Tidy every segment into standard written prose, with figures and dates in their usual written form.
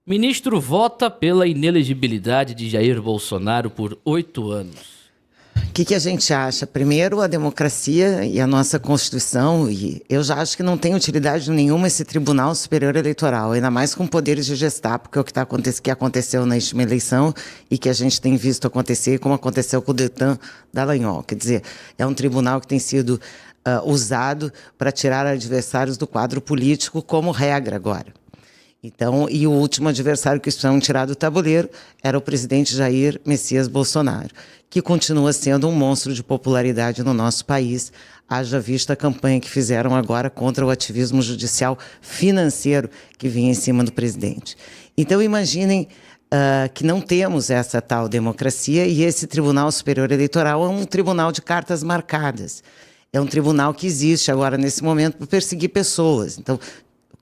Ministro vota pela inelegibilidade de Jair Bolsonaro por 8 anos. O que a gente acha? Primeiro, a democracia e a nossa Constituição, e eu já acho que não tem utilidade nenhuma esse Tribunal Superior Eleitoral, ainda mais com poderes de gestar, porque é o que aconteceu na última eleição e que a gente tem visto acontecer, como aconteceu com o Deltan Dallagnol. Quer dizer, é um tribunal que tem sido usado para tirar adversários do quadro político como regra agora. Então, e o último adversário que estão tirado do tabuleiro era o presidente Jair Messias Bolsonaro, que continua sendo um monstro de popularidade no nosso país, haja vista a campanha que fizeram agora contra o ativismo judicial financeiro que vinha em cima do presidente. Então, imaginem que não temos essa tal democracia e esse Tribunal Superior Eleitoral é um tribunal de cartas marcadas. É um tribunal que existe agora, nesse momento, para perseguir pessoas. Então,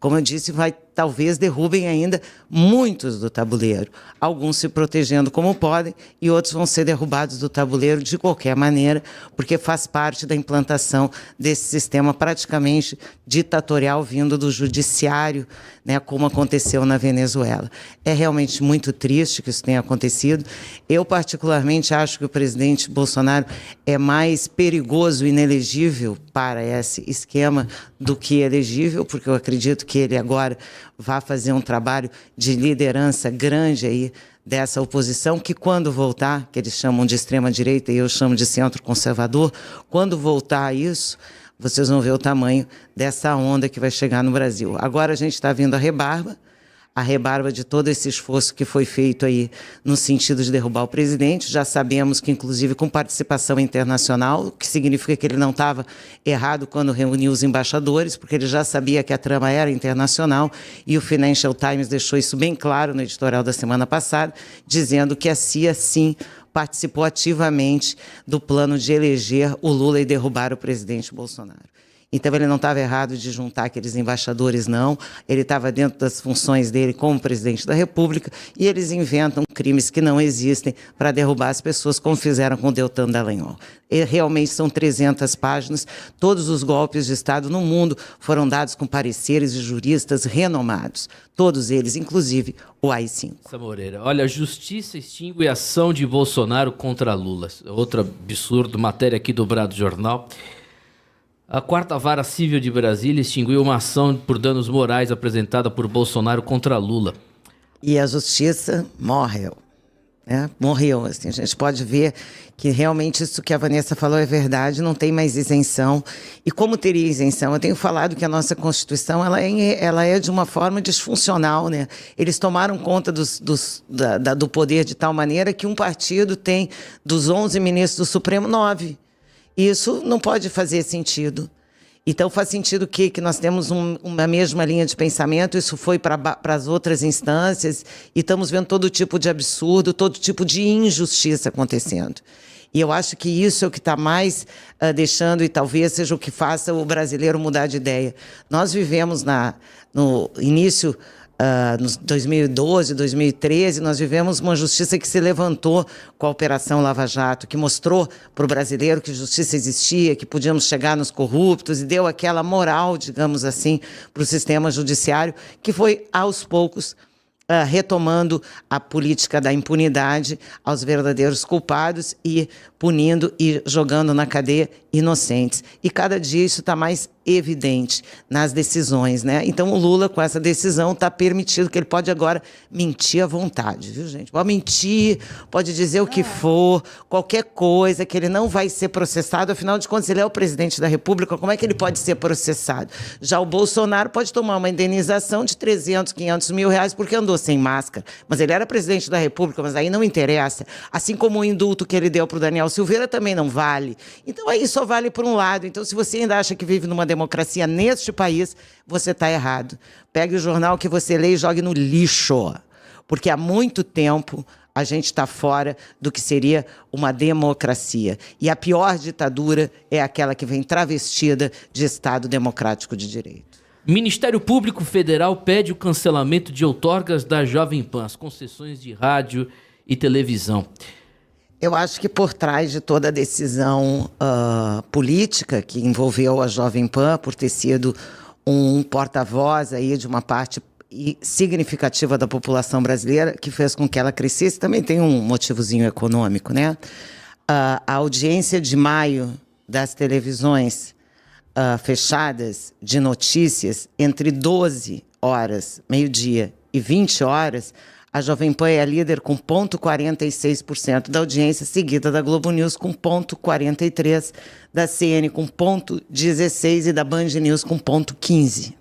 como eu disse, talvez derrubem ainda muitos do tabuleiro. Alguns se protegendo como podem e outros vão ser derrubados do tabuleiro de qualquer maneira, porque faz parte da implantação desse sistema praticamente ditatorial vindo do judiciário, né, como aconteceu na Venezuela. É realmente muito triste que isso tenha acontecido. Eu, particularmente, acho que o presidente Bolsonaro é mais perigoso e inelegível para esse esquema do que elegível, porque eu acredito que ele agora vai fazer um trabalho de liderança grande aí dessa oposição, que quando voltar, que eles chamam de extrema-direita e eu chamo de centro-conservador, quando voltar a isso, vocês vão ver o tamanho dessa onda que vai chegar no Brasil. Agora a gente está vendo a rebarba de todo esse esforço que foi feito aí no sentido de derrubar o presidente. Já sabemos que, inclusive, com participação internacional, o que significa que ele não estava errado quando reuniu os embaixadores, porque ele já sabia que a trama era internacional, e o Financial Times deixou isso bem claro no editorial da semana passada, dizendo que a CIA, sim, participou ativamente do plano de eleger o Lula e derrubar o presidente Bolsonaro. Então, ele não estava errado de juntar aqueles embaixadores, não. Ele estava dentro das funções dele como presidente da República e eles inventam crimes que não existem para derrubar as pessoas, como fizeram com o Deltan Dallagnol. E realmente são 300 páginas. Todos os golpes de Estado no mundo foram dados com pareceres de juristas renomados. Todos eles, inclusive o AI-5. Moreira, olha, a justiça extingue a ação de Bolsonaro contra Lula. Outro absurdo, matéria aqui do Brado Jornal. A 4ª Vara Civil de Brasília extinguiu uma ação por danos morais apresentada por Bolsonaro contra Lula. E a justiça morreu, né? Morreu, assim. A gente pode ver que realmente isso que a Vanessa falou é verdade, não tem mais isenção. E como teria isenção? Eu tenho falado que a nossa Constituição ela é de uma forma disfuncional, né? Eles tomaram conta do poder de tal maneira que um partido tem, dos 11 ministros do Supremo, 9. Isso não pode fazer sentido. Então, faz sentido que nós temos uma mesma linha de pensamento, isso foi para as outras instâncias, e estamos vendo todo tipo de absurdo, todo tipo de injustiça acontecendo. E eu acho que isso é o que está mais deixando, e talvez seja o que faça o brasileiro mudar de ideia. Nós vivemos no início... Nos 2012, 2013, nós vivemos uma justiça que se levantou com a Operação Lava Jato, que mostrou para o brasileiro que justiça existia, que podíamos chegar nos corruptos e deu aquela moral, digamos assim, para o sistema judiciário, que foi, aos poucos, retomando a política da impunidade aos verdadeiros culpados e punindo e jogando na cadeia inocentes. E cada dia isso está mais evidente nas decisões, né? Então o Lula, com essa decisão, está permitido que ele pode agora mentir à vontade, viu, gente? Pode mentir, pode dizer o que for, qualquer coisa, que ele não vai ser processado. Afinal de contas, ele é o presidente da República, como é que ele pode ser processado? Já o Bolsonaro pode tomar uma indenização de 300, 500 mil reais porque andou sem máscara. Mas ele era presidente da República, mas aí não interessa. Assim como o indulto que ele deu para o Daniel Silveira também não vale. Então aí só vale por um lado. Então, se você ainda acha que vive numa democracia neste país, você está errado. Pegue o jornal que você lê e jogue no lixo. Porque há muito tempo a gente está fora do que seria uma democracia. E a pior ditadura é aquela que vem travestida de Estado democrático de direito. Ministério Público Federal pede o cancelamento de outorgas da Jovem Pan, as concessões de rádio e televisão. Eu acho que por trás de toda a decisão política que envolveu a Jovem Pan, por ter sido um porta-voz aí de uma parte e significativa da população brasileira, que fez com que ela crescesse. Também tem um motivozinho econômico, né? A audiência de maio das televisões fechadas de notícias, entre 12 horas, meio-dia, e 20 horas, a Jovem Pan é a líder com 0,46% da audiência, seguida da Globo News com 0,43%, da CN com 0,16% e da Band News com 0,15%.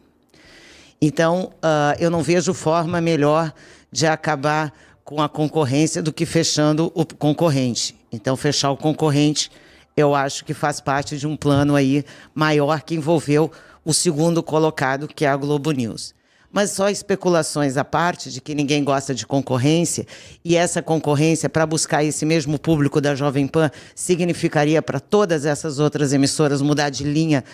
Então, eu não vejo forma melhor de acabar com a concorrência do que fechando o concorrente. Então, fechar o concorrente, eu acho que faz parte de um plano aí maior que envolveu o segundo colocado, que é a Globo News. Mas só especulações à parte de que ninguém gosta de concorrência, e essa concorrência, para buscar esse mesmo público da Jovem Pan, significaria para todas essas outras emissoras mudar de linha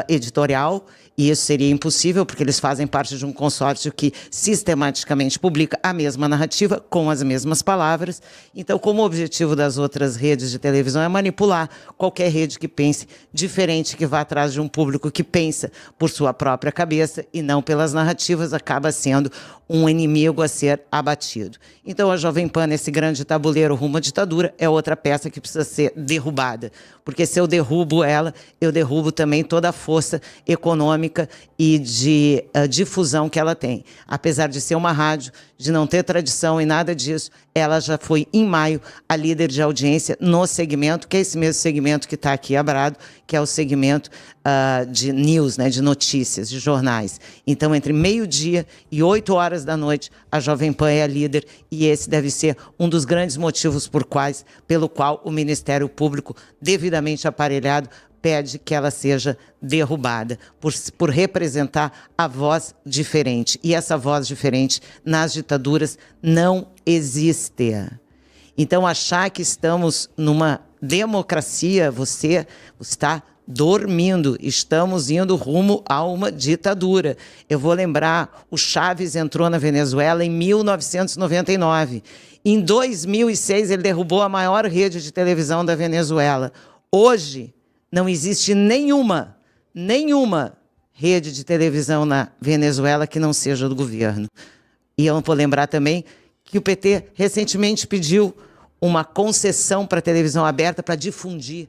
editorial, e isso seria impossível, porque eles fazem parte de um consórcio que sistematicamente publica a mesma narrativa, com as mesmas palavras. Então, como o objetivo das outras redes de televisão é manipular qualquer rede que pense diferente, que vá atrás de um público que pensa por sua própria cabeça e não pelas narrativas, acaba sendo um inimigo a ser abatido. Então, a Jovem Pan, nesse grande tabuleiro rumo à ditadura, é outra peça que precisa ser derrubada. Porque se eu derrubo ela, eu derrubo também toda a força econômica e de difusão que ela tem. Apesar de ser uma rádio, de não ter tradição e nada disso, ela já foi, em maio, a líder de audiência no segmento, que é esse mesmo segmento que está aqui abrado, que é o segmento de news, né, de notícias, de jornais. Então, entre meio-dia e 8 horas da noite, a Jovem Pan é a líder, e esse deve ser um dos grandes motivos pelo qual o Ministério Público, devidamente aparelhado, pede que ela seja derrubada, por representar a voz diferente. E essa voz diferente, nas ditaduras, não existe. Então, achar que estamos numa democracia, você está dormindo. Estamos indo rumo a uma ditadura. Eu vou lembrar, o Chávez entrou na Venezuela em 1999. Em 2006, ele derrubou a maior rede de televisão da Venezuela. Hoje, não existe nenhuma rede de televisão na Venezuela que não seja do governo. E eu vou lembrar também que o PT recentemente pediu uma concessão para a televisão aberta para difundir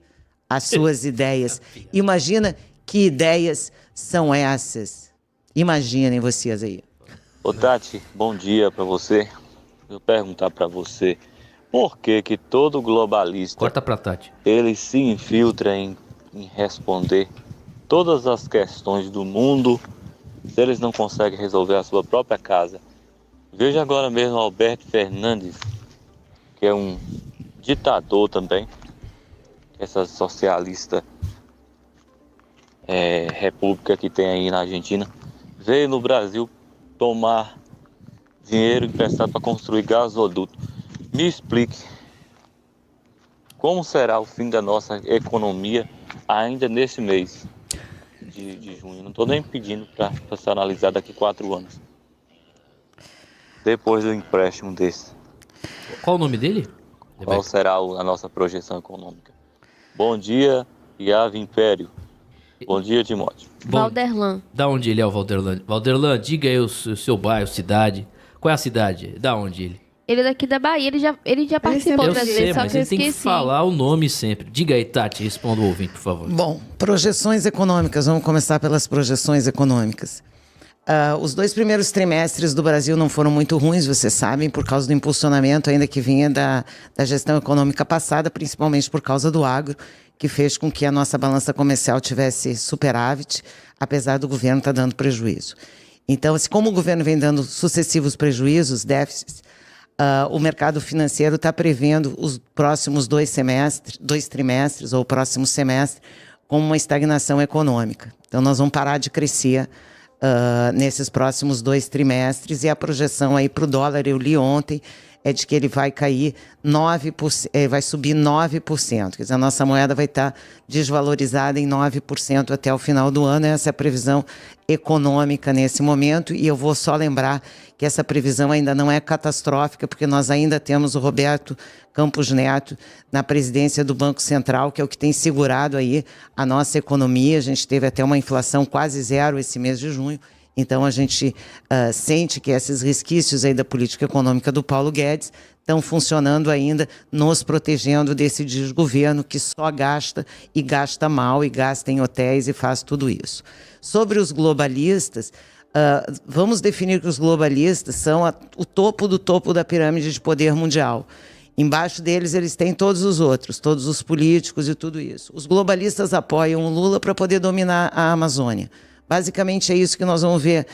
as suas ideias. Imagina que ideias são essas. Imaginem vocês aí. Ô Tati, bom dia para você. Eu perguntar para você, por que todo globalista, corta pra Tati, ele se infiltra em responder todas as questões do mundo, se eles não conseguem resolver a sua própria casa? Veja agora mesmo Alberto Fernandes, que é um ditador também, essa socialista república que tem aí na Argentina, veio no Brasil tomar dinheiro emprestado para construir gasoduto. Me explique, como será o fim da nossa economia ainda nesse mês de junho? Não estou nem pedindo para ser analisado daqui 4 anos, depois do empréstimo desse. Qual o nome dele? Qual será a nossa projeção econômica? Bom dia, Ave Império. Bom dia, Timóteo. Valderlan. Da onde ele é o Valderlan? Valderlan, diga aí o seu bairro, cidade. Qual é a cidade? Da onde ele? Ele é daqui da Bahia, ele já participou eu das sei, vezes, só mas que eu ele tem que esqueci. falar o nome sempre. Diga aí, Tati, responda o ouvinte, por favor. Bom, projeções econômicas. Vamos começar pelas projeções econômicas. Os 2 primeiros trimestres do Brasil não foram muito ruins, vocês sabem, por causa do impulsionamento ainda que vinha da gestão econômica passada, principalmente por causa do agro, que fez com que a nossa balança comercial tivesse superávit, apesar do governo estar dando prejuízo. Então, como o governo vem dando sucessivos prejuízos, déficits, o mercado financeiro está prevendo os próximos 2 trimestres, ou o próximo semestre, como uma estagnação econômica. Então, nós vamos parar de crescer nesses próximos 2 trimestres, e a projeção aí para o dólar, eu li ontem, é de que ele vai cair 9%, vai subir 9%. Quer dizer, a nossa moeda vai estar desvalorizada em 9% até o final do ano. Essa é a previsão econômica nesse momento, e eu vou só lembrar que essa previsão ainda não é catastrófica, porque nós ainda temos o Roberto Campos Neto na presidência do Banco Central, que é o que tem segurado aí a nossa economia. A gente teve até uma inflação quase zero esse mês de junho, Então, a gente sente que esses resquícios aí da política econômica do Paulo Guedes estão funcionando ainda, nos protegendo desse desgoverno que só gasta e gasta mal, e gasta em hotéis e faz tudo isso. Sobre os globalistas, vamos definir que os globalistas são o topo do topo da pirâmide de poder mundial. Embaixo deles, eles têm todos os outros, todos os políticos e tudo isso. Os globalistas apoiam o Lula para poder dominar a Amazônia. Basicamente é isso que nós vamos ver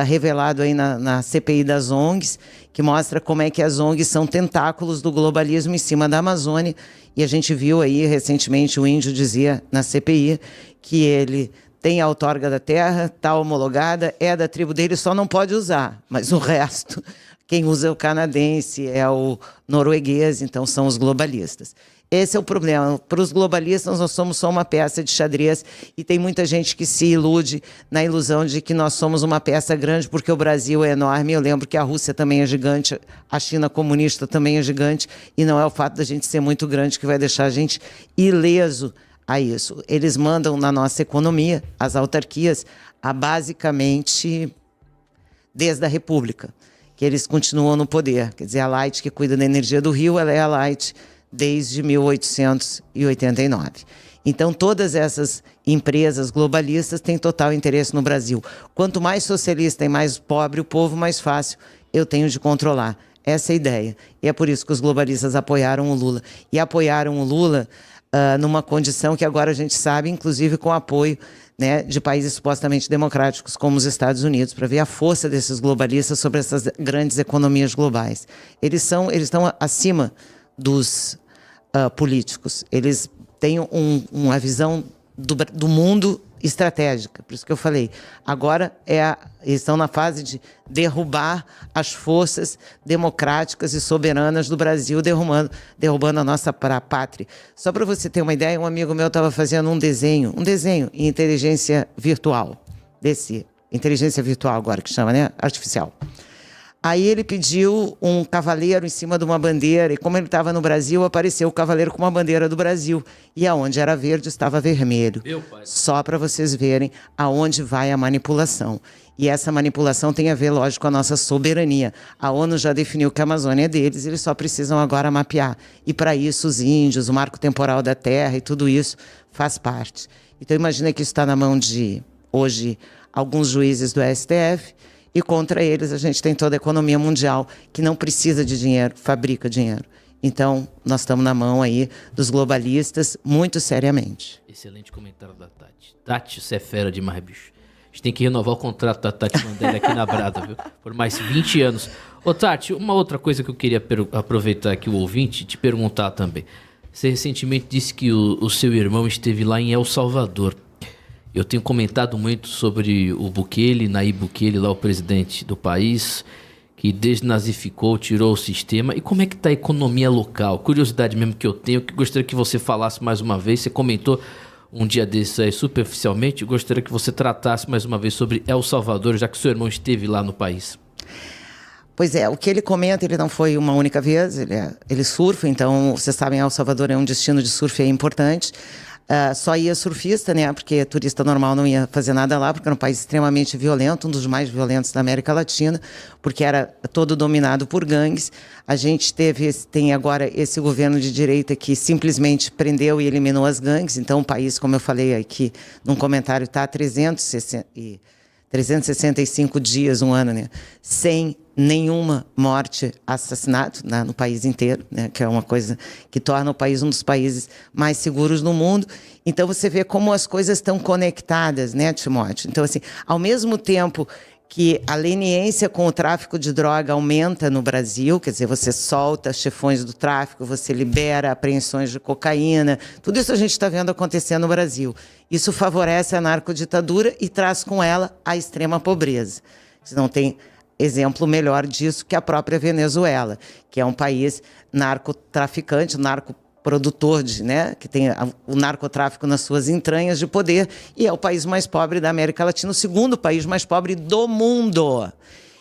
revelado aí na CPI das ONGs, que mostra como é que as ONGs são tentáculos do globalismo em cima da Amazônia. E a gente viu aí recentemente, o Índio dizia na CPI que ele tem a outorga da terra, está homologada, é da tribo dele, só não pode usar. Mas o resto, quem usa é o canadense, é o norueguês, então são os globalistas. Esse é o problema. Para os globalistas, nós somos só uma peça de xadrez, e tem muita gente que se ilude na ilusão de que nós somos uma peça grande porque o Brasil é enorme. Eu lembro que a Rússia também é gigante, a China comunista também é gigante, e não é o fato da gente ser muito grande que vai deixar a gente ileso a isso. Eles mandam na nossa economia, as autarquias, basicamente desde a República, que eles continuam no poder. Quer dizer, a Light, que cuida da energia do Rio, ela é a Light desde 1889. Então, todas essas empresas globalistas têm total interesse no Brasil. Quanto mais socialista e mais pobre o povo, mais fácil eu tenho de controlar. Essa é a ideia. E é por isso que os globalistas apoiaram o Lula. E apoiaram o Lula numa condição que agora a gente sabe, inclusive com apoio, né, de países supostamente democráticos como os Estados Unidos, para ver a força desses globalistas sobre essas grandes economias globais. Eles estão acima dos políticos. Eles têm uma visão do mundo estratégica. Por isso que eu falei, agora eles estão na fase de derrubar as forças democráticas e soberanas do Brasil, derrubando a nossa pátria. Só para você ter uma ideia, um amigo meu estava fazendo um desenho em inteligência virtual, inteligência virtual agora que chama, né? Artificial. Aí ele pediu um cavaleiro em cima de uma bandeira, e como ele estava no Brasil, apareceu o cavaleiro com uma bandeira do Brasil. E aonde era verde, estava vermelho. Só para vocês verem aonde vai a manipulação. E essa manipulação tem a ver, lógico, com a nossa soberania. A ONU já definiu que a Amazônia é deles, eles só precisam agora mapear. E para isso os índios, o marco temporal da terra e tudo isso faz parte. Então imagina que isso está na mão de, hoje, alguns juízes do STF, e contra eles a gente tem toda a economia mundial que não precisa de dinheiro, fabrica dinheiro. Então, nós estamos na mão aí dos globalistas muito seriamente. Excelente comentário da Tati. Tati, você é fera demais, bicho. A gente tem que renovar o contrato da Tati Mandelli aqui na Brada, viu? Por mais 20 anos. Ô, Tati, uma outra coisa que eu queria aproveitar aqui o ouvinte e te perguntar também. Você recentemente disse que o seu irmão esteve lá em El Salvador. Eu tenho comentado muito sobre o Bukele, Nayib Bukele, lá o presidente do país, que desnazificou, tirou o sistema. E como é que está a economia local? Curiosidade mesmo que eu tenho, que gostaria que você falasse mais uma vez. Você comentou um dia desses aí superficialmente, eu gostaria que você tratasse mais uma vez sobre El Salvador, já que seu irmão esteve lá no país. Pois é, o que ele comenta, ele não foi uma única vez, ele surfa, então, vocês sabem, El Salvador é um destino de surf importante. Só ia surfista, né? Porque turista normal não ia fazer nada lá, porque era um país extremamente violento, um dos mais violentos da América Latina, porque era todo dominado por gangues. A gente tem agora esse governo de direita que simplesmente prendeu e eliminou as gangues. Então, o país, como eu falei aqui num comentário, está há 365 dias, um ano, né? Sem nenhuma morte, assassinato, né, no país inteiro, né, que é uma coisa que torna o país um dos países mais seguros do mundo. Então você vê como as coisas estão conectadas, né, Timóteo? Então, assim, ao mesmo tempo que a leniência com o tráfico de droga aumenta no Brasil, quer dizer, você solta chefões do tráfico, você libera apreensões de cocaína, tudo isso a gente está vendo acontecer no Brasil. Isso favorece a narcoditadura e traz com ela a extrema pobreza. Você não tem exemplo melhor disso que a própria Venezuela, que é um país narcotraficante, narcoprodutor, né, que tem o narcotráfico nas suas entranhas de poder, e é o país mais pobre da América Latina, o segundo país mais pobre do mundo.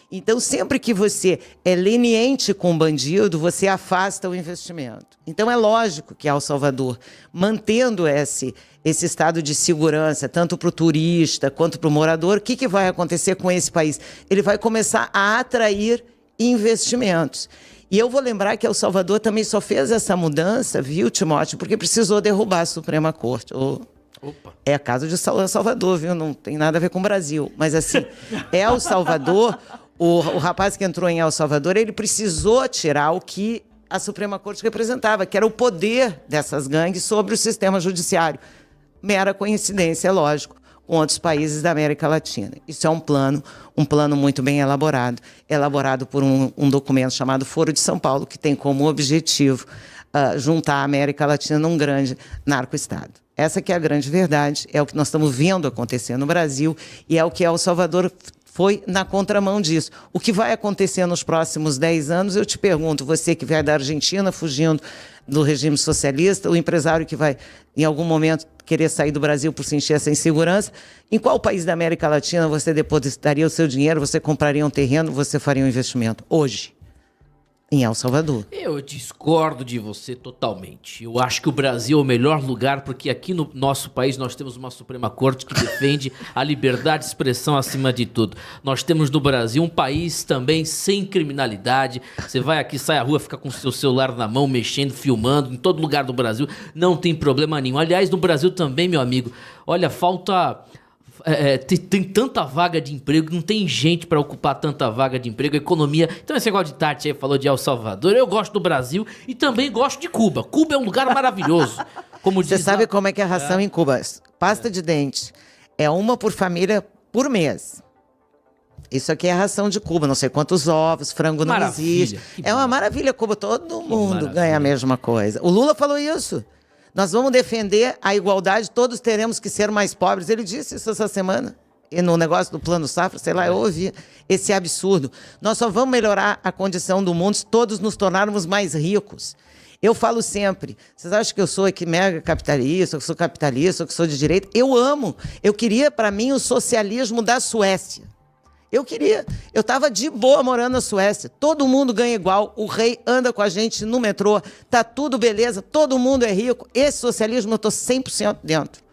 Então, sempre que você é leniente com o bandido, você afasta o investimento. Então, é lógico que El Salvador, mantendo esse estado de segurança, tanto para o turista quanto para o morador, o que vai acontecer com esse país? Ele vai começar a atrair investimentos. E eu vou lembrar que El Salvador também só fez essa mudança, viu, Timóteo, porque precisou derrubar a Suprema Corte. Opa. É a casa de El Salvador, viu? Não tem nada a ver com o Brasil. Mas, assim, El Salvador, o rapaz que entrou em El Salvador, ele precisou tirar o que a Suprema Corte representava, que era o poder dessas gangues sobre o sistema judiciário. Mera coincidência, é lógico, com outros países da América Latina. Isso é um plano muito bem elaborado por um documento chamado Foro de São Paulo, que tem como objetivo juntar a América Latina num grande narco-estado. Essa que é a grande verdade, é o que nós estamos vendo acontecer no Brasil e é o que El Salvador foi na contramão disso. O que vai acontecer nos próximos 10 anos, eu te pergunto, você que veio da Argentina fugindo do regime socialista, o empresário que vai, em algum momento, querer sair do Brasil por sentir essa insegurança, em qual país da América Latina você depositaria o seu dinheiro, você compraria um terreno, você faria um investimento? Hoje. Em El Salvador. Eu discordo de você totalmente. Eu acho que o Brasil é o melhor lugar porque aqui no nosso país nós temos uma Suprema Corte que defende a liberdade de expressão acima de tudo. Nós temos no Brasil um país também sem criminalidade. Você vai aqui, sai à rua, fica com o seu celular na mão, mexendo, filmando, em todo lugar do Brasil, não tem problema nenhum. Aliás, no Brasil também, meu amigo, olha, falta... tem tanta vaga de emprego, não tem gente para ocupar tanta vaga de emprego, a economia... Então esse negócio de Tati aí falou de El Salvador, eu gosto do Brasil e também gosto de Cuba. Cuba é um lugar maravilhoso. Como Você sabe como é que é a ração em Cuba? Pasta de dente. É uma por família por mês. Isso aqui é a ração de Cuba, não sei quantos ovos, frango não existe. É uma maravilha, Cuba, todo mundo ganha a mesma coisa. O Lula falou isso. Nós vamos defender a igualdade, todos teremos que ser mais pobres. Ele disse isso essa semana. E no negócio do Plano Safra, sei lá, eu ouvi esse absurdo. Nós só vamos melhorar a condição do mundo se todos nos tornarmos mais ricos. Eu falo sempre, vocês acham que eu sou aqui mega capitalista, que sou capitalista, que sou de direita? Eu amo. Eu queria, para mim, o socialismo da Suécia. Eu estava de boa morando na Suécia, todo mundo ganha igual, o rei anda com a gente no metrô, tá tudo beleza, todo mundo é rico, esse socialismo eu estou 100% dentro.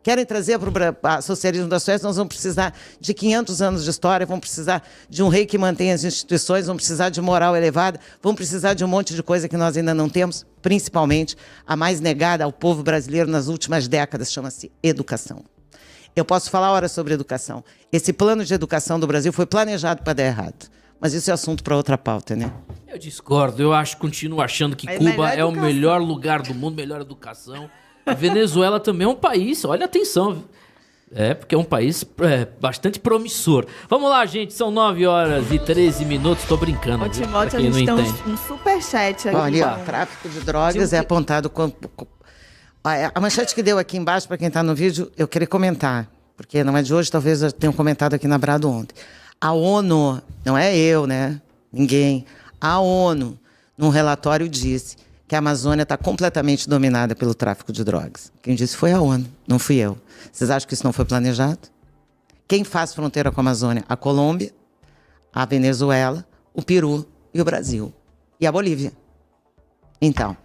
Querem trazer para o socialismo da Suécia, nós vamos precisar de 500 anos de história, vamos precisar de um rei que mantenha as instituições, vamos precisar de moral elevada, vamos precisar de um monte de coisa que nós ainda não temos, principalmente a mais negada ao povo brasileiro nas últimas décadas, chama-se educação. Eu posso falar horas sobre educação. Esse plano de educação do Brasil foi planejado para dar errado. Mas isso é assunto para outra pauta, né? Eu discordo. Eu continuo achando que Cuba é o melhor lugar do mundo, melhor educação. A Venezuela também é um país, olha, atenção, viu? Porque é um país bastante promissor. Vamos lá, gente, são 9h13. Tô brincando. Ô, Timóteo, a gente tem um superchat aqui. Olha, o tráfico de drogas é apontado como... A manchete que deu aqui embaixo, para quem está no vídeo, eu queria comentar, porque não é de hoje, talvez eu tenha comentado aqui na Brado ontem. A ONU, não é eu, né? Ninguém. A ONU, num relatório, disse que a Amazônia está completamente dominada pelo tráfico de drogas. Quem disse foi a ONU, não fui eu. Vocês acham que isso não foi planejado? Quem faz fronteira com a Amazônia? A Colômbia, a Venezuela, o Peru e o Brasil. E a Bolívia. Então,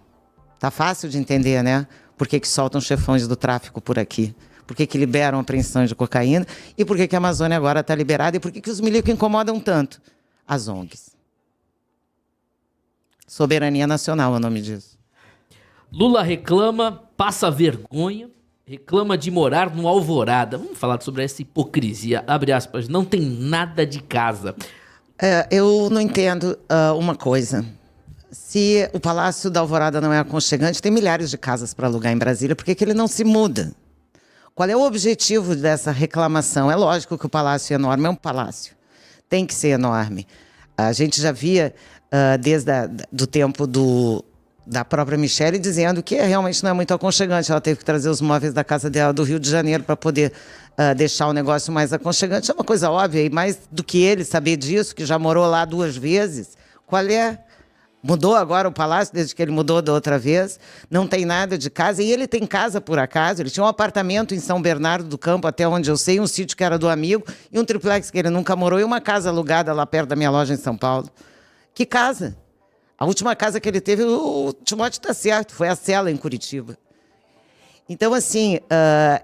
tá fácil de entender, né? Por que soltam chefões do tráfico por aqui? Por que liberam apreensão de cocaína? E por que a Amazônia agora está liberada? E por que os milicos incomodam tanto? As ONGs. Soberania Nacional é o nome disso. Lula reclama, passa vergonha, reclama de morar no Alvorada. Vamos falar sobre essa hipocrisia. Abre aspas, não tem nada de casa. Eu não entendo uma coisa. Se o Palácio da Alvorada não é aconchegante, tem milhares de casas para alugar em Brasília, por que ele não se muda? Qual é o objetivo dessa reclamação? É lógico que o palácio é enorme, é um palácio. Tem que ser enorme. A gente já via, desde do tempo da própria Michele, dizendo que realmente não é muito aconchegante. Ela teve que trazer os móveis da casa dela do Rio de Janeiro para poder deixar o negócio mais aconchegante. É uma coisa óbvia, e mais do que ele saber disso, que já morou lá 2 vezes, qual é Mudou agora o palácio, desde que ele mudou da outra vez. Não tem nada de casa. E ele tem casa, por acaso. Ele tinha um apartamento em São Bernardo do Campo, até onde eu sei, um sítio que era do amigo, e um triplex que ele nunca morou, e uma casa alugada lá perto da minha loja em São Paulo. Que casa? A última casa que ele teve, o Timóteo está certo, foi a Cela, em Curitiba. Então, assim,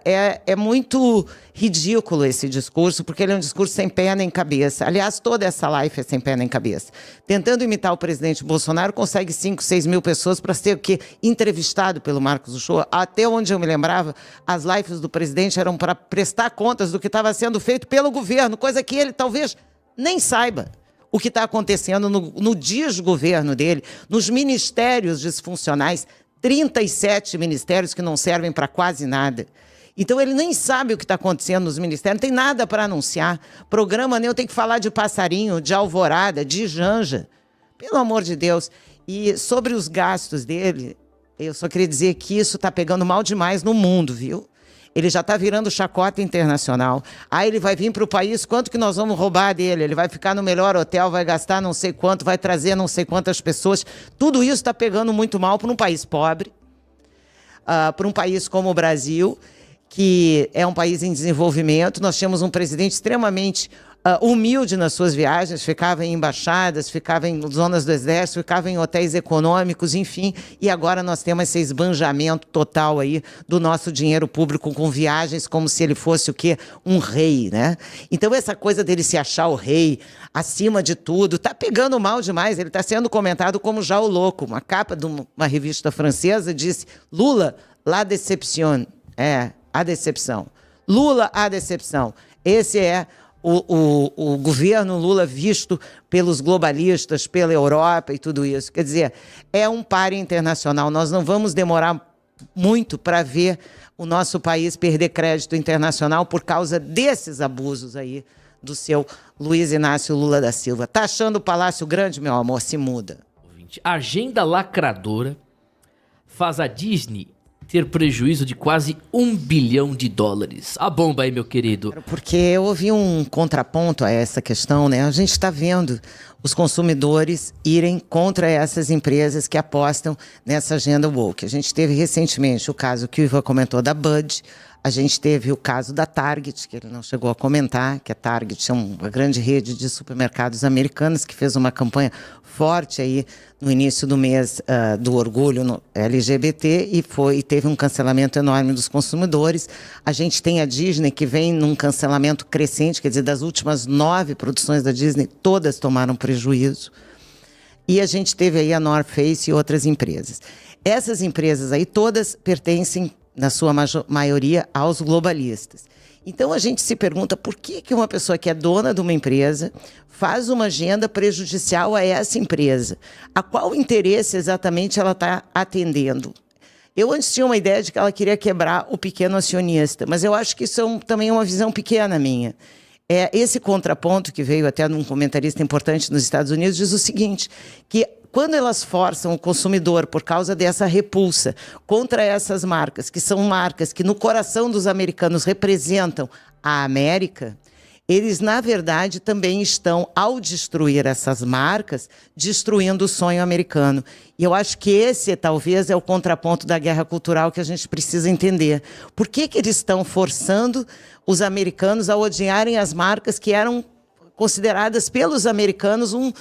é muito ridículo esse discurso, porque ele é um discurso sem pé nem cabeça. Aliás, toda essa live é sem pé nem cabeça. Tentando imitar o presidente Bolsonaro, consegue 5, 6 mil pessoas para ser o quê? Entrevistado pelo Marcos Uchoa. Até onde eu me lembrava, as lives do presidente eram para prestar contas do que estava sendo feito pelo governo, coisa que ele talvez nem saiba. O que está acontecendo no desgoverno dele, nos ministérios disfuncionais, 37 ministérios que não servem para quase nada. Então, ele nem sabe o que está acontecendo nos ministérios, não tem nada para anunciar. Programa nem eu tenho que falar de passarinho, de alvorada, de janja. Pelo amor de Deus. E sobre os gastos dele, eu só queria dizer que isso está pegando mal demais no mundo, viu? Ele já está virando chacota internacional. Aí ele vai vir para o país, quanto que nós vamos roubar dele? Ele vai ficar no melhor hotel, vai gastar não sei quanto, vai trazer não sei quantas pessoas. Tudo isso está pegando muito mal para um país pobre, para um país como o Brasil, que é um país em desenvolvimento. Nós temos um presidente extremamente humilde nas suas viagens, ficava em embaixadas, ficava em zonas do exército, ficava em hotéis econômicos, enfim, e agora nós temos esse esbanjamento total aí do nosso dinheiro público com viagens como se ele fosse o quê? Um rei, né? Então essa coisa dele se achar o rei acima de tudo, tá pegando mal demais, ele está sendo comentado como já o louco. Uma capa de uma revista francesa disse: Lula, la deception. A decepção. Lula, a decepção. Esse é o governo Lula visto pelos globalistas, pela Europa e tudo isso. Quer dizer, é um páreo internacional. Nós não vamos demorar muito para ver o nosso país perder crédito internacional por causa desses abusos aí do seu Luiz Inácio Lula da Silva. Tá achando o Palácio Grande, meu amor? Se muda. Agenda lacradora faz a Disney ter prejuízo de quase $1 bilhão. A bomba aí, meu querido. Porque houve um contraponto a essa questão, né? A gente está vendo os consumidores irem contra essas empresas que apostam nessa agenda woke. A gente teve recentemente o caso que o Ivan comentou da Bud, a gente teve o caso da Target, que ele não chegou a comentar, que a Target é uma grande rede de supermercados americanos que fez uma campanha forte aí no início do mês do orgulho no LGBT e teve um cancelamento enorme dos consumidores. A gente tem a Disney, que vem num cancelamento crescente, quer dizer, das últimas 9 produções da Disney, todas tomaram prejuízo. E a gente teve aí a North Face e outras empresas. Essas empresas aí todas pertencem, na sua maioria, aos globalistas. Então a gente se pergunta por que uma pessoa que é dona de uma empresa faz uma agenda prejudicial a essa empresa? A qual interesse exatamente ela está atendendo? Eu antes tinha uma ideia de que ela queria quebrar o pequeno acionista, mas eu acho que isso também é uma visão pequena minha. Esse contraponto que veio até num comentarista importante nos Estados Unidos diz o seguinte, que quando elas forçam o consumidor por causa dessa repulsa contra essas marcas, que são marcas que no coração dos americanos representam a América, eles, na verdade, também estão, ao destruir essas marcas, destruindo o sonho americano. E eu acho que esse, talvez, é o contraponto da guerra cultural que a gente precisa entender. Por que eles estão forçando os americanos a odiarem as marcas que eram consideradas pelos americanos um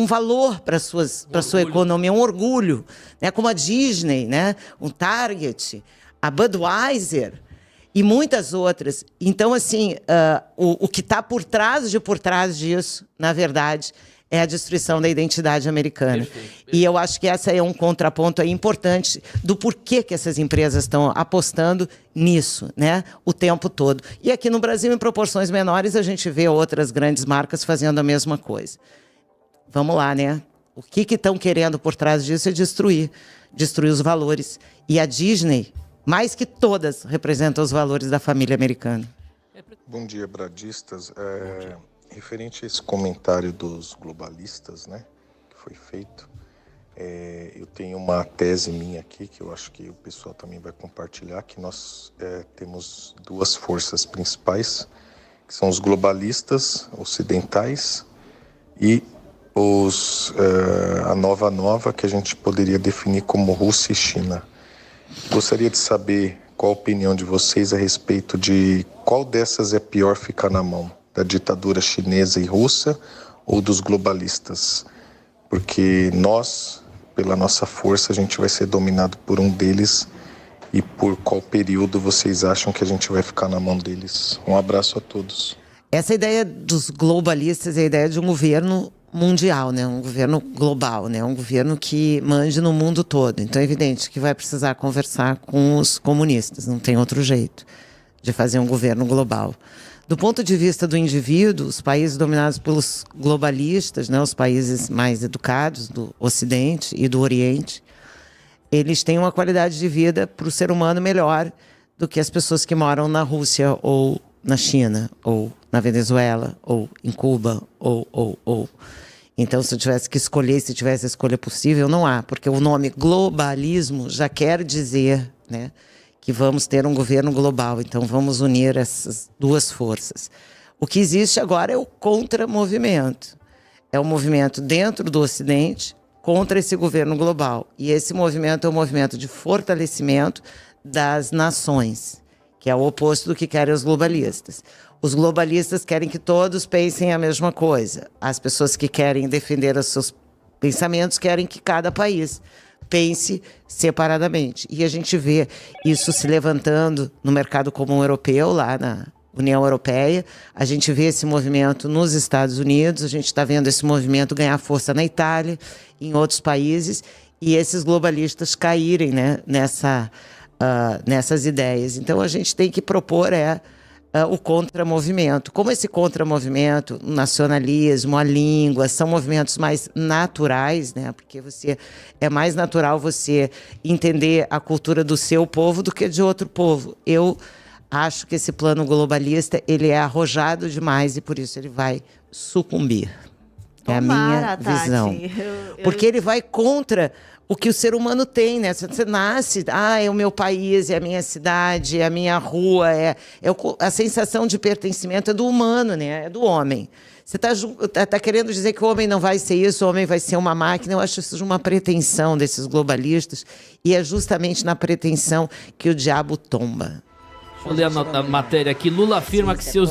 valor para a sua economia, um orgulho, né? Como a Disney, né? O Target, a Budweiser e muitas outras. Então, assim, o que está por trás disso, na verdade, é a destruição da identidade americana. Perfeito. E eu acho que essa é um contraponto aí importante do porquê que essas empresas estão apostando nisso, né, o tempo todo. E aqui no Brasil, em proporções menores, a gente vê outras grandes marcas fazendo a mesma coisa. Vamos lá, né? O que estão querendo por trás disso é destruir os valores. E a Disney, mais que todas, representa os valores da família americana. Bom dia, bradistas. Referente a esse comentário dos globalistas, né, que foi feito, eu tenho uma tese minha aqui, que eu acho que o pessoal também vai compartilhar, que nós temos duas forças principais, que são os globalistas ocidentais e a nova que a gente poderia definir como Rússia e China. Gostaria de saber qual a opinião de vocês a respeito de qual dessas é pior ficar na mão, da ditadura chinesa e russa ou dos globalistas? Porque nós, pela nossa força, a gente vai ser dominado por um deles, e por qual período vocês acham que a gente vai ficar na mão deles? Um abraço a todos. Essa ideia dos globalistas é a ideia de um governo mundial, né? Um governo global, né? Um governo que mande no mundo todo. Então é evidente que vai precisar conversar com os comunistas, não tem outro jeito de fazer um governo global. Do ponto de vista do indivíduo, os países dominados pelos globalistas, né? Os países mais educados do Ocidente e do Oriente, eles têm uma qualidade de vida para o ser humano melhor do que as pessoas que moram na Rússia ou na China, ou na Venezuela, ou em Cuba, ou. Então, se eu tivesse que escolher, se tivesse a escolha possível, não há, porque o nome globalismo já quer dizer, né, que vamos ter um governo global, então vamos unir essas duas forças. O que existe agora é o contramovimento. É um movimento dentro do Ocidente contra esse governo global. E esse movimento é um movimento de fortalecimento das nações, que é o oposto do que querem os globalistas. Os globalistas querem que todos pensem a mesma coisa. As pessoas que querem defender os seus pensamentos querem que cada país pense separadamente. E a gente vê isso se levantando no mercado comum europeu, lá na União Europeia. A gente vê esse movimento nos Estados Unidos, a gente está vendo esse movimento ganhar força na Itália, em outros países, e esses globalistas caírem, né, nessas ideias. Então a gente tem que propor o contramovimento. Como esse contramovimento, o nacionalismo, a língua, são movimentos mais naturais, né? Porque é mais natural você entender a cultura do seu povo do que de outro povo. Eu acho que esse plano globalista, ele é arrojado demais e por isso ele vai sucumbir. É a minha visão. Porque ele vai contra o que o ser humano tem, né? Você nasce, é o meu país, é a minha cidade, é a minha rua, a sensação de pertencimento é do humano, né? É do homem. Você tá querendo dizer que o homem não vai ser isso, o homem vai ser uma máquina. Eu acho isso uma pretensão desses globalistas, e é justamente na pretensão que o diabo tomba. Deixa eu ler a matéria aqui. Lula afirma que seus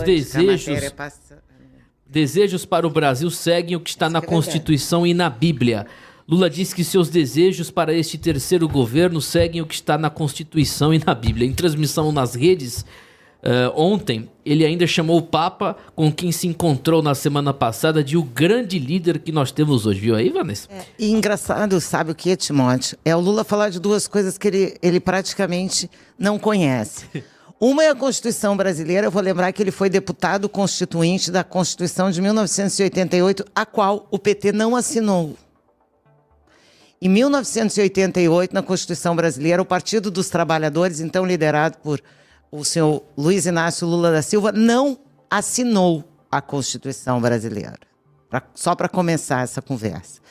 desejos para o Brasil seguem o que está na Constituição e na Bíblia. Lula diz que seus desejos para este terceiro governo seguem o que está na Constituição e na Bíblia. Em transmissão nas redes, ontem, ele ainda chamou o Papa, com quem se encontrou na semana passada, de o grande líder que nós temos hoje. Viu aí, Vanessa? E engraçado, sabe o que, Timóteo? É o Lula falar de duas coisas que ele praticamente não conhece. Uma é a Constituição brasileira. Eu vou lembrar que ele foi deputado constituinte da Constituição de 1988, a qual o PT não assinou. Em 1988, na Constituição brasileira, o Partido dos Trabalhadores, então liderado por o senhor Luiz Inácio Lula da Silva, não assinou a Constituição brasileira. Só para começar essa conversa.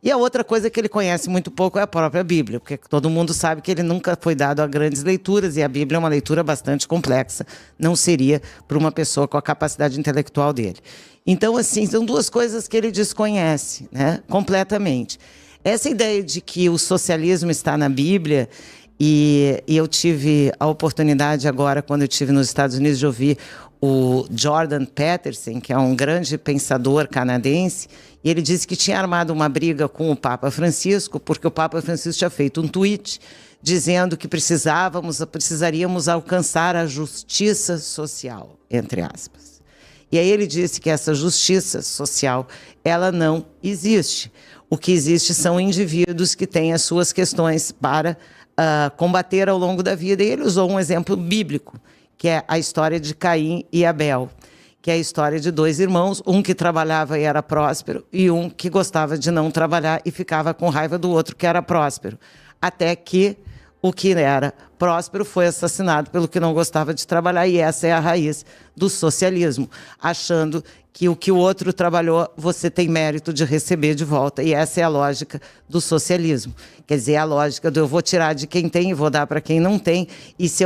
E a outra coisa que ele conhece muito pouco é a própria Bíblia, porque todo mundo sabe que ele nunca foi dado a grandes leituras, e a Bíblia é uma leitura bastante complexa. Não seria para uma pessoa com a capacidade intelectual dele. Então, assim, são duas coisas que ele desconhece, né, completamente. Essa ideia de que o socialismo está na Bíblia, e eu tive a oportunidade agora, quando eu estive nos Estados Unidos, de ouvir o Jordan Peterson, que é um grande pensador canadense, e ele disse que tinha armado uma briga com o Papa Francisco, porque o Papa Francisco tinha feito um tweet dizendo que precisaríamos alcançar a justiça social, entre aspas. E aí ele disse que essa justiça social, ela não existe. O que existe são indivíduos que têm as suas questões para combater ao longo da vida. E ele usou um exemplo bíblico, que é a história de Caim e Abel, que é a história de dois irmãos, um que trabalhava e era próspero, e um que gostava de não trabalhar e ficava com raiva do outro que era próspero. Até que o que era próspero foi assassinado pelo que não gostava de trabalhar, e essa é a raiz do socialismo, achando que o que o outro trabalhou, você tem mérito de receber de volta. E essa é a lógica do socialismo. Quer dizer, a lógica do eu vou tirar de quem tem e vou dar para quem não tem. E se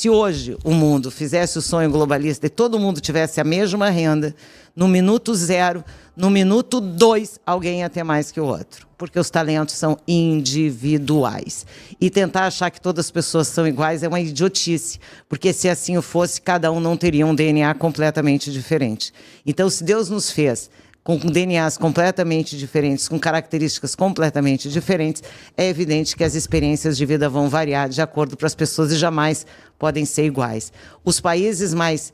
hoje o mundo fizesse o sonho globalista e todo mundo tivesse a mesma renda, no minuto 0, no minuto 2, alguém ia ter mais que o outro. Porque os talentos são individuais. E tentar achar que todas as pessoas são iguais é uma idiotice. Porque se assim fosse, cada um não teria um DNA completamente diferente. Então, se Deus nos fez com DNAs completamente diferentes, com características completamente diferentes, é evidente que as experiências de vida vão variar de acordo para as pessoas e jamais podem ser iguais. Os países mais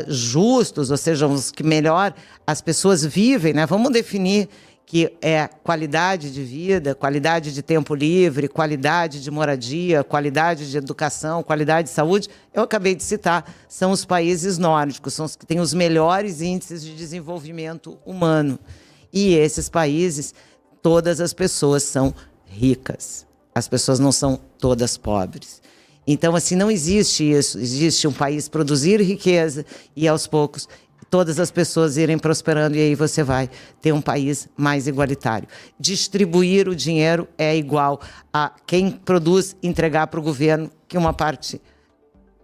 justos, ou seja, os que melhor as pessoas vivem, né? Vamos definir que é qualidade de vida, qualidade de tempo livre, qualidade de moradia, qualidade de educação, qualidade de saúde, eu acabei de citar, são os países nórdicos, são os que têm os melhores índices de desenvolvimento humano. E esses países, todas as pessoas são ricas. As pessoas não são todas pobres. Então, assim, não existe isso. Existe um país produzir riqueza e, aos poucos, todas as pessoas irem prosperando, e aí você vai ter um país mais igualitário. Distribuir o dinheiro é igual a quem produz entregar para o governo, que uma parte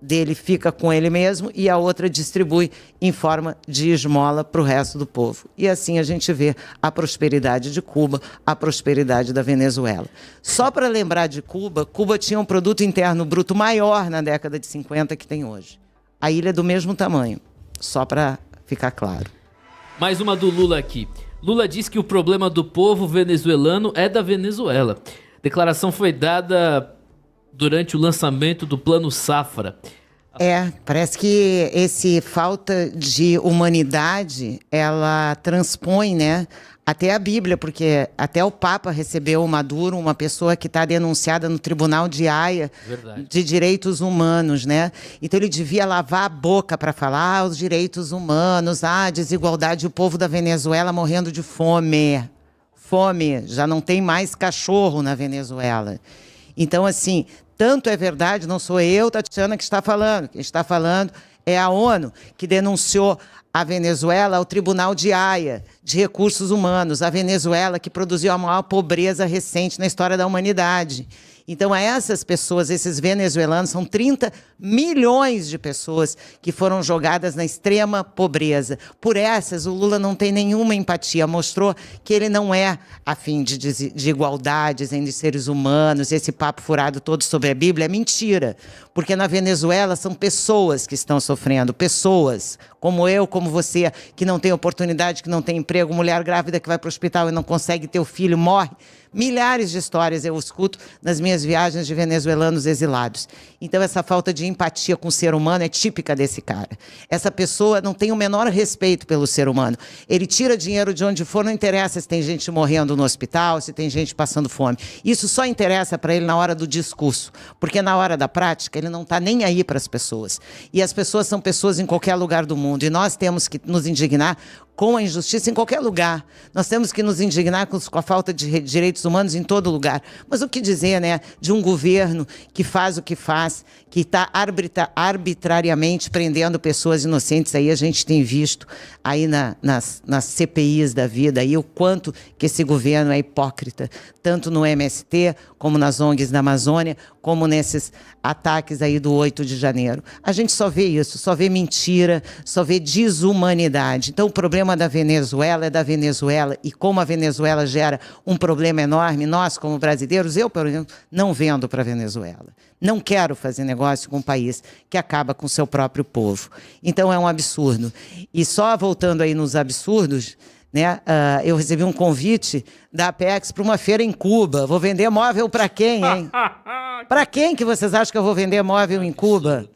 dele fica com ele mesmo e a outra distribui em forma de esmola para o resto do povo. E assim a gente vê a prosperidade de Cuba, a prosperidade da Venezuela. Só para lembrar de Cuba, Cuba tinha um produto interno bruto maior na década de 50 que tem hoje. A ilha é do mesmo tamanho, só para ficar claro. Mais uma do Lula aqui. Lula diz que o problema do povo venezuelano é da Venezuela. A declaração foi dada durante o lançamento do Plano Safra. Parece que esse falta de humanidade, ela transpõe, né, até a Bíblia, porque até o Papa recebeu o Maduro, uma pessoa que está denunciada no Tribunal de Haia de Direitos Humanos, né? Então ele devia lavar a boca para falar os direitos humanos, a desigualdade, o povo da Venezuela morrendo de fome. Fome, já não tem mais cachorro na Venezuela. Então, assim, tanto é verdade, não sou eu, Tatiana, que está falando. Quem está falando é a ONU, que denunciou a Venezuela ao Tribunal de Haia de Recursos Humanos. A Venezuela que produziu a maior pobreza recente na história da humanidade. Então, essas pessoas, esses venezuelanos, são 30 milhões de pessoas que foram jogadas na extrema pobreza. Por essas, o Lula não tem nenhuma empatia. Mostrou que ele não é afim de igualdades entre seres humanos. Esse papo furado todo sobre a Bíblia é mentira. Porque na Venezuela são pessoas que estão sofrendo. Pessoas como eu, como você, que não tem oportunidade, que não tem emprego. Mulher grávida que vai para o hospital e não consegue ter o filho, morre. Milhares de histórias eu escuto nas minhas viagens de venezuelanos exilados. Então, essa falta de empatia com o ser humano é típica desse cara. Essa pessoa não tem o menor respeito pelo ser humano. Ele tira dinheiro de onde for, não interessa se tem gente morrendo no hospital, se tem gente passando fome. Isso só interessa para ele na hora do discurso, porque na hora da prática ele não está nem aí para as pessoas. E as pessoas são pessoas em qualquer lugar do mundo, e nós temos que nos indignar com a injustiça em qualquer lugar. Nós temos que nos indignar com a falta de direitos humanos em todo lugar. Mas o que dizer, né, de um governo que faz o que faz, que está arbitrariamente prendendo pessoas inocentes? Aí a gente tem visto aí nas CPIs da vida aí o quanto que esse governo é hipócrita, tanto no MST, como nas ONGs da Amazônia, como nesses ataques aí do 8 de janeiro. A gente só vê isso, só vê mentira, só vê desumanidade. Então o problema da Venezuela é da Venezuela, e como a Venezuela gera um problema enorme, nós como brasileiros, eu, por exemplo, não vendo para a Venezuela. Não quero fazer negócio com um país que acaba com o seu próprio povo. Então é um absurdo. E só voltando aí nos absurdos, né, eu recebi um convite da Apex para uma feira em Cuba. Vou vender móvel para quem, hein? Para quem que vocês acham que eu vou vender móvel em Cuba?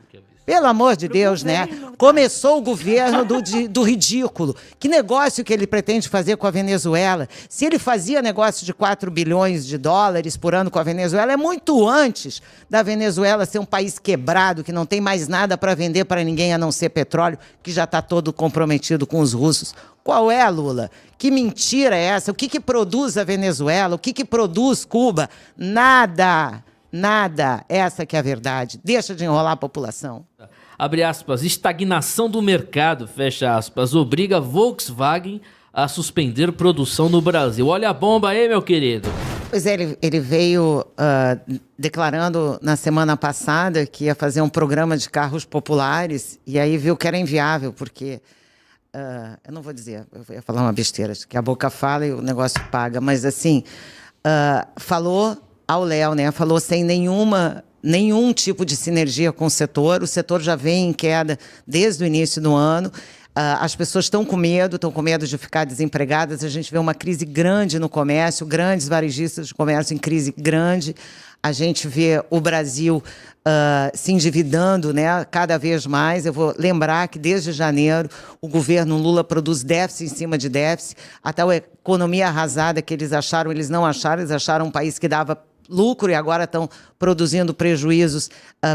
Pelo amor de Deus, né? Começou o governo do ridículo. Que negócio que ele pretende fazer com a Venezuela? Se ele fazia negócio de 4 bilhões de dólares por ano com a Venezuela, é muito antes da Venezuela ser um país quebrado, que não tem mais nada para vender para ninguém a não ser petróleo, que já está todo comprometido com os russos. Qual é, Lula? Que mentira é essa? O que produz a Venezuela? O que produz Cuba? Nada. Nada. Essa que é a verdade. Deixa de enrolar a população. abre aspas, estagnação do mercado, fecha aspas, obriga a Volkswagen a suspender produção no Brasil. Olha a bomba aí, meu querido. Pois é, ele veio declarando na semana passada que ia fazer um programa de carros populares e aí viu que era inviável, porque... eu não vou dizer, eu ia falar uma besteira, que a boca fala e o negócio paga, mas assim, falou ao Léo, né? Falou sem nenhum tipo de sinergia com o setor já vem em queda desde o início do ano. As pessoas estão com medo de ficar desempregadas. A gente vê uma crise grande no comércio, grandes varejistas de comércio em crise grande. A gente vê o Brasil se endividando, né, cada vez mais. Eu vou lembrar que desde janeiro o governo Lula produz déficit em cima de déficit. A tal economia arrasada que eles não acharam, eles acharam um país que dava lucro e agora estão produzindo prejuízos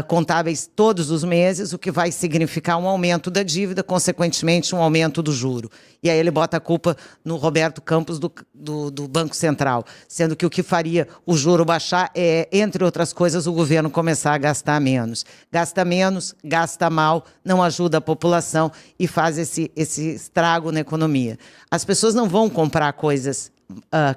contábeis todos os meses, o que vai significar um aumento da dívida, consequentemente um aumento do juro. E aí ele bota a culpa no Roberto Campos do Banco Central, sendo que o que faria o juro baixar é, entre outras coisas, o governo começar a gastar menos. Gasta menos, gasta mal, não ajuda a população e faz esse estrago na economia. As pessoas não vão comprar coisas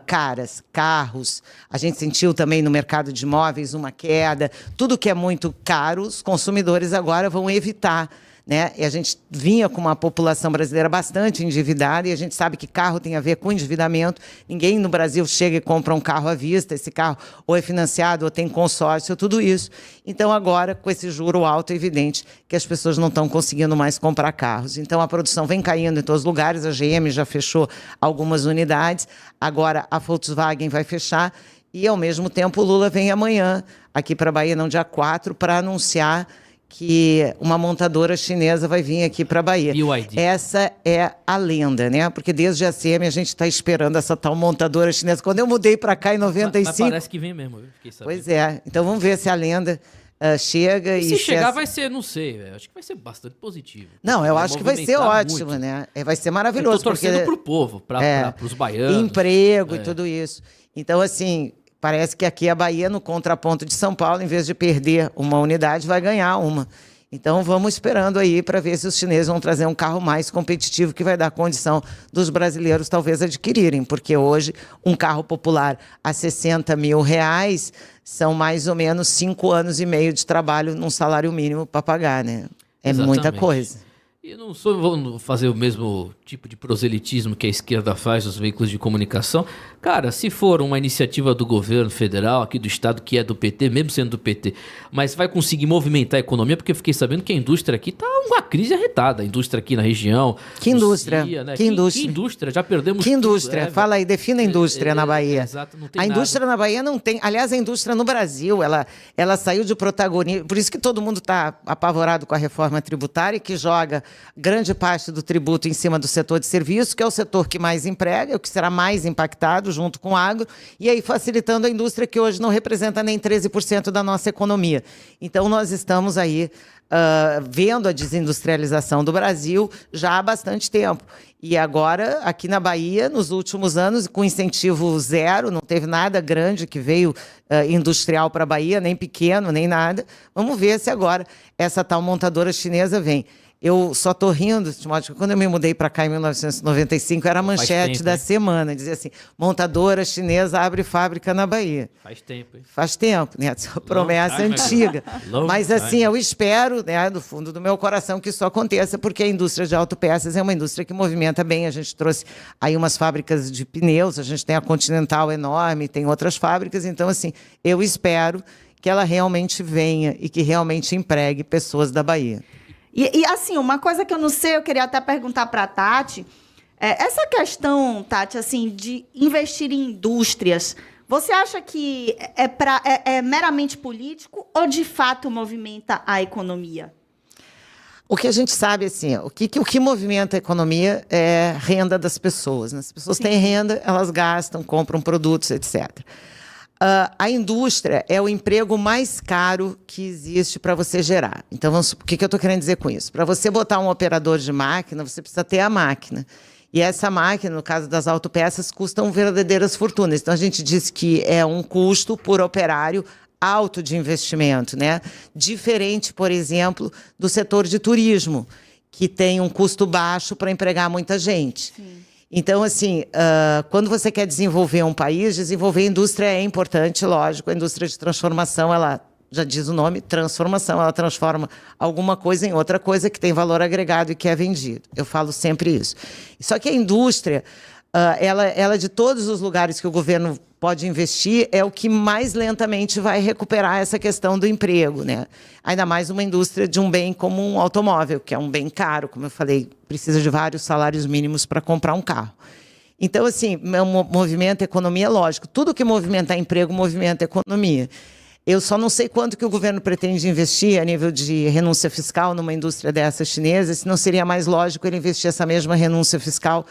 caras, carros. A gente sentiu também no mercado de imóveis uma queda. Tudo que é muito caro, os consumidores agora vão evitar, né? E a gente vinha com uma população brasileira bastante endividada e a gente sabe que carro tem a ver com endividamento. Ninguém no Brasil chega e compra um carro à vista. Esse carro ou é financiado ou tem consórcio, tudo isso. Então agora, com esse juro alto, é evidente que as pessoas não estão conseguindo mais comprar carros. Então a produção vem caindo em todos os lugares. A GM já fechou algumas unidades. Agora a Volkswagen vai fechar. E, ao mesmo tempo, o Lula vem amanhã aqui para a Bahia, não, dia 4, para anunciar que uma montadora chinesa vai vir aqui para a Bahia. BYD. Essa é a lenda, né? Porque desde a CM a gente está esperando essa tal montadora chinesa. Quando eu mudei para cá em 95... Mas parece que vem mesmo, eu fiquei sabendo. Pois é. Então vamos ver se a lenda chega. Se chegar vai ser, não sei, acho que vai ser bastante positivo. Não, eu acho que vai ser ótimo, muito, né? Vai ser maravilhoso. Eu tô torcendo pro povo, para os baianos. Emprego e tudo isso. Então, assim... Parece que aqui a Bahia, no contraponto de São Paulo, em vez de perder uma unidade, vai ganhar uma. Então, vamos esperando aí para ver se os chineses vão trazer um carro mais competitivo que vai dar condição dos brasileiros talvez adquirirem. Porque hoje, um carro popular a R$60 mil são mais ou menos 5 anos e meio de trabalho num salário mínimo para pagar, né? É exatamente. Muita coisa. E não vou fazer o mesmo tipo de proselitismo que a esquerda faz nos veículos de comunicação. Cara, se for uma iniciativa do governo federal, aqui do estado, que é do PT, mesmo sendo do PT, mas vai conseguir movimentar a economia, porque eu fiquei sabendo que a indústria aqui tá uma crise arretada. A indústria aqui na região. Que indústria? Né? Que indústria? Que indústria? Já perdemos que indústria? Tudo, Fala aí, defina a indústria na Bahia. Exato, não tem a indústria nada. na Bahia não tem... Aliás, a indústria no Brasil, ela saiu de protagonismo. Por isso que todo mundo está apavorado com a reforma tributária, que joga grande parte do tributo em cima do setor de serviços, que é o setor que mais emprega, o que será mais impactado junto com o agro, e aí facilitando a indústria que hoje não representa nem 13% da nossa economia. Então, nós estamos aí vendo a desindustrialização do Brasil já há bastante tempo. E agora, aqui na Bahia, nos últimos anos, com incentivo zero, não teve nada grande que veio industrial para a Bahia, nem pequeno, nem nada. Vamos ver se agora essa tal montadora chinesa vem. Eu só estou rindo, Timóteo, quando eu me mudei para cá em 1995, era a manchete da semana, dizia assim, montadora chinesa abre fábrica na Bahia. Faz tempo, hein? Faz tempo, né? Essa promessa antiga. Mas assim, eu espero, né, do fundo do meu coração, que isso aconteça, porque a indústria de autopeças é uma indústria que movimenta bem. A gente trouxe aí umas fábricas de pneus, a gente tem a Continental enorme, tem outras fábricas, então assim, eu espero que ela realmente venha e que realmente empregue pessoas da Bahia. E assim, uma coisa que eu não sei, eu queria até perguntar para a Tati, essa questão, Tati, assim, de investir em indústrias, você acha que é meramente político ou, de fato, movimenta a economia? O que a gente sabe, assim, o que movimenta a economia é renda das pessoas, né? As pessoas têm renda, elas gastam, compram produtos, etc. A indústria é o emprego mais caro que existe para você gerar. Então, o que eu estou querendo dizer com isso? Para você botar um operador de máquina, você precisa ter a máquina. E essa máquina, no caso das autopeças, custam verdadeiras fortunas. Então, a gente diz que é um custo por operário alto de investimento, né? Diferente, por exemplo, do setor de turismo, que tem um custo baixo para empregar muita gente. Sim. Então, assim, quando você quer desenvolver um país, desenvolver a indústria é importante, lógico. A indústria de transformação, ela já diz o nome, transformação. Ela transforma alguma coisa em outra coisa que tem valor agregado e que é vendido. Eu falo sempre isso. Só que a indústria, ela de todos os lugares que o governo pode investir, é o que mais lentamente vai recuperar essa questão do emprego, né? Ainda mais uma indústria de um bem como um automóvel, que é um bem caro, como eu falei, precisa de vários salários mínimos para comprar um carro. Então, assim, movimenta a economia, lógico. Tudo que movimenta emprego, movimenta a economia. Eu só não sei quanto que o governo pretende investir a nível de renúncia fiscal numa indústria dessa chinesa, se não seria mais lógico ele investir essa mesma renúncia fiscal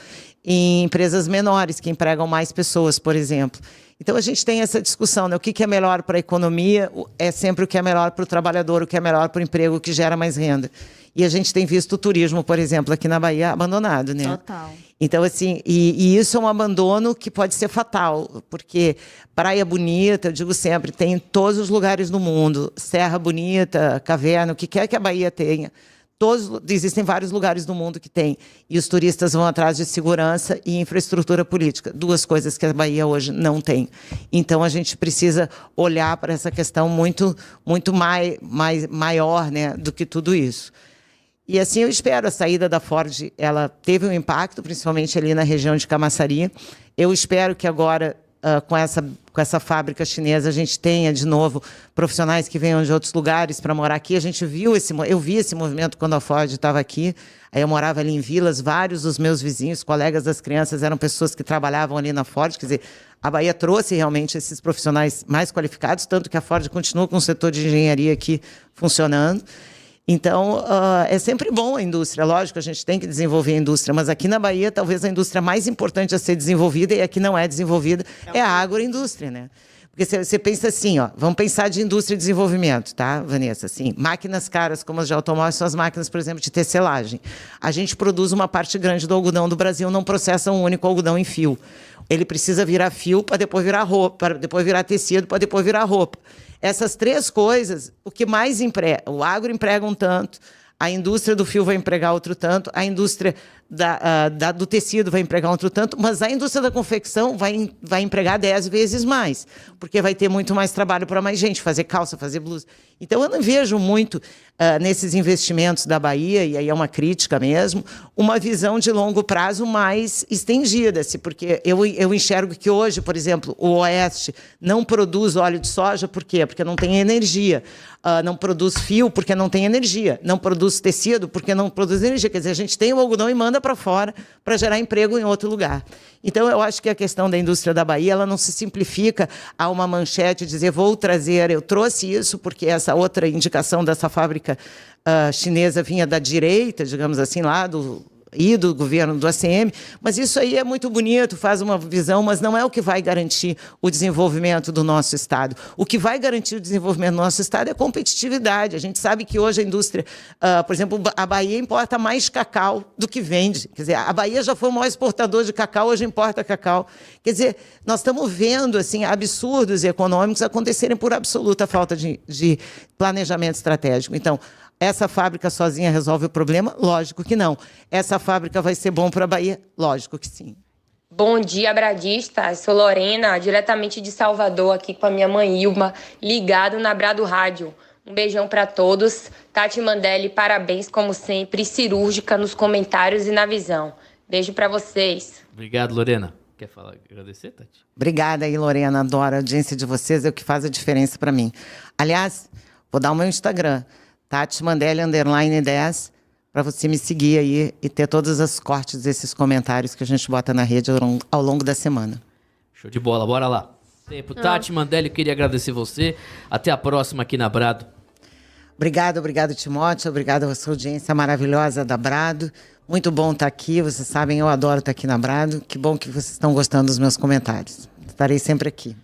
em empresas menores, que empregam mais pessoas, por exemplo. Então, a gente tem essa discussão, né? O que é melhor para a economia é sempre o que é melhor para o trabalhador, o que é melhor para o emprego, o que gera mais renda. E a gente tem visto o turismo, por exemplo, aqui na Bahia, abandonado, né? Total. Então, assim, e isso é um abandono que pode ser fatal, porque praia bonita, eu digo sempre, tem em todos os lugares do mundo, serra bonita, caverna, o que quer que a Bahia tenha. Existem vários lugares do mundo que tem. E os turistas vão atrás de segurança e infraestrutura política. Duas coisas que a Bahia hoje não tem. Então, a gente precisa olhar para essa questão muito maior, né, do que tudo isso. E assim eu espero. A saída da Ford, ela teve um impacto, principalmente ali na região de Camaçari. Eu espero que agora, com essa fábrica chinesa, a gente tenha, de novo, profissionais que venham de outros lugares para morar aqui. Eu vi esse movimento quando a Ford estava aqui. Aí eu morava ali em Vilas, vários dos meus vizinhos, colegas das crianças, eram pessoas que trabalhavam ali na Ford. Quer dizer, a Bahia trouxe realmente esses profissionais mais qualificados, tanto que a Ford continua com o setor de engenharia aqui funcionando. Então, é sempre bom a indústria. Lógico, a gente tem que desenvolver a indústria, mas aqui na Bahia, talvez a indústria mais importante a ser desenvolvida, e aqui não é desenvolvida, é a agroindústria, né? Porque você pensa assim, vamos pensar de indústria e desenvolvimento, tá, Vanessa? Assim, máquinas caras como as de automóveis são as máquinas, por exemplo, de tecelagem. A gente produz uma parte grande do algodão do Brasil, não processa um único algodão em fio. Ele precisa virar fio para depois virar roupa, para depois virar tecido, para depois virar roupa. Essas três coisas, o que mais emprega? O agro emprega um tanto, a indústria do fio vai empregar outro tanto, a indústria do tecido vai empregar outro tanto, mas a indústria da confecção vai empregar 10 vezes mais, porque vai ter muito mais trabalho para mais gente, fazer calça, fazer blusa. Então, eu não vejo muito nesses investimentos da Bahia, e aí é uma crítica mesmo, uma visão de longo prazo mais estendida, porque eu enxergo que hoje, por exemplo, o Oeste não produz óleo de soja, por quê? Porque não tem energia. Não produz fio porque não tem energia, não produz tecido porque não produz energia. Quer dizer, a gente tem o algodão e manda para fora para gerar emprego em outro lugar. Então, eu acho que a questão da indústria da Bahia, ela não se simplifica a uma manchete dizer, eu trouxe isso porque essa outra indicação dessa fábrica chinesa vinha da direita, digamos assim, lá do governo do ACM, mas isso aí é muito bonito, faz uma visão, mas não é o que vai garantir o desenvolvimento do nosso Estado. O que vai garantir o desenvolvimento do nosso Estado é competitividade. A gente sabe que hoje a indústria, por exemplo, a Bahia importa mais cacau do que vende. Quer dizer, a Bahia já foi o maior exportador de cacau, hoje importa cacau. Quer dizer, nós estamos vendo assim, absurdos econômicos acontecerem por absoluta falta de planejamento estratégico. Então, essa fábrica sozinha resolve o problema? Lógico que não. Essa fábrica vai ser bom para a Bahia? Lógico que sim. Bom dia, Bradista. Sou Lorena, diretamente de Salvador, aqui com a minha mãe Ilma, ligado na Brado Rádio. Um beijão para todos. Tati Mandelli, parabéns, como sempre, cirúrgica nos comentários e na visão. Beijo para vocês. Obrigado, Lorena. Quer falar, agradecer, Tati? Obrigada aí, Lorena. Adoro a audiência de vocês, é o que faz a diferença para mim. Aliás, vou dar o meu Instagram, Tati Mandelli, _10, para você me seguir aí e ter todos os cortes desses comentários que a gente bota na rede ao longo da semana. Show de bola, bora lá. Tati Mandelli, queria agradecer você. Até a próxima aqui na Brado. Obrigado, Timóteo. Obrigado a sua audiência maravilhosa da Brado. Muito bom estar aqui. Vocês sabem, eu adoro estar aqui na Brado. Que bom que vocês estão gostando dos meus comentários. Estarei sempre aqui.